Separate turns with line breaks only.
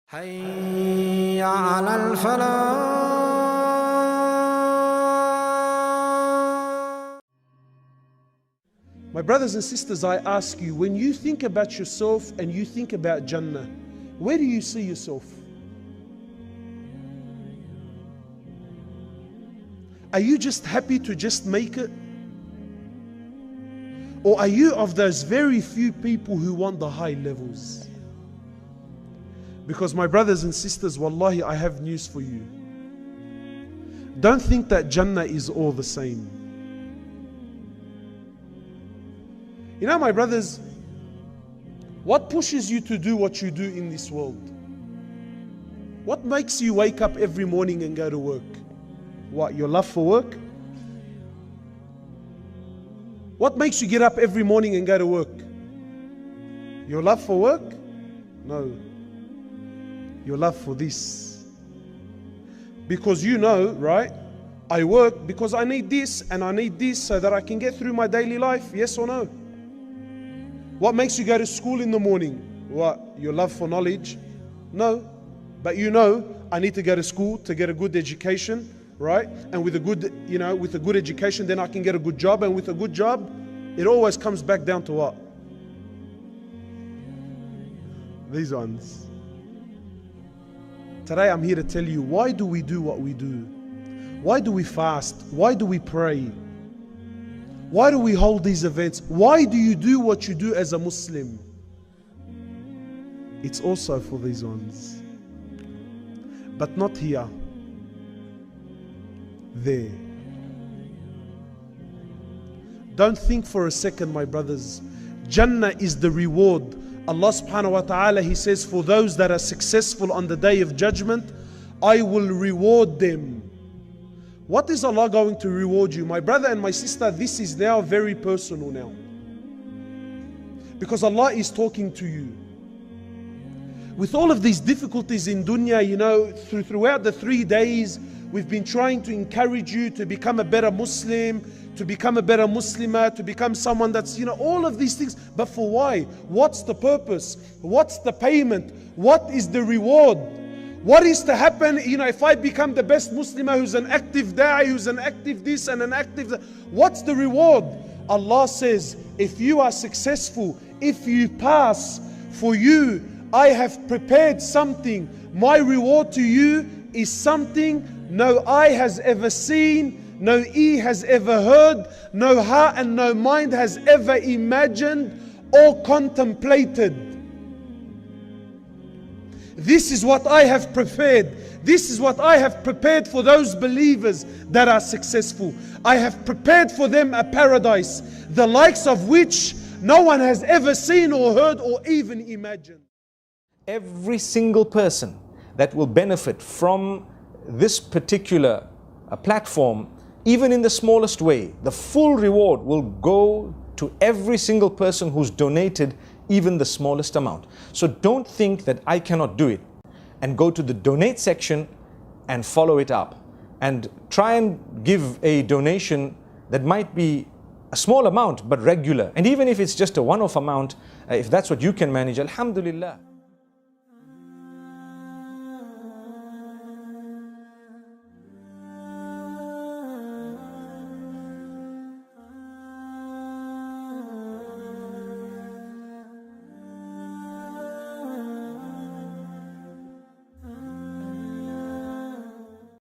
حي على الفلاح.
My brothers and sisters, I ask you, when you think about yourself and you think about Jannah, where do you see yourself? Are you just happy to just make it? Or are you of those very few people who want the high levels? Because my brothers and sisters, wallahi, I have news for you. Don't think that Jannah is all the same. You know, my brothers, what pushes you to do what you do in this world? What makes you wake up every morning and go to work? What, your love for work? What makes you get up every morning and go to work? Your love for work? No. Your love for this. Because you know, right? I work because I need this and I need this so that I can get through my daily life. Yes or no? What makes you go to school in the morning? What? Your love for knowledge? No. But you know, I need to go to school to get a good education, right? And with a good, with a good education, then I can get a good job. And with a good job, it always comes back down to what? These ones. Today I'm here to tell you, why do we do what we do? Why do we fast? Why do we pray? Why do we hold these events? Why do you do what you do as a Muslim? It's also for these ones. But not here. There. Don't think for a second, my brothers. Jannah is the reward. Allah subhanahu wa ta'ala, He says, for those that are successful on the day of judgment, I will reward them. What is Allah going to reward you? My brother and my sister, this is now very personal now. Because Allah is talking to you. With all of these difficulties in dunya, throughout the 3 days, we've been trying to encourage you to become a better Muslim, to become a better Muslimah, to become someone that's, all of these things. But for why? What's the purpose? What's the payment? What is the reward? What is to happen, if I become the best Muslimah who's an active da'i, who's an active this and an active that? What's the reward? Allah says, if you are successful, if you pass, for you, I have prepared something. My reward to you is something no eye has ever seen, no ear has ever heard, no heart and no mind has ever imagined or contemplated. This is what I have prepared. This is what I have prepared for those believers that are successful. I have prepared for them a paradise, the likes of which no one has ever seen or heard or even imagined.
Every single person that will benefit from this particular platform, even in the smallest way, the full reward will go to every single person who's donated even the smallest amount. So don't think that I cannot do it, and go to the donate section and follow it up and try and give a donation that might be a small amount but regular. And even if it's just a one-off amount, if that's what you can manage, alhamdulillah.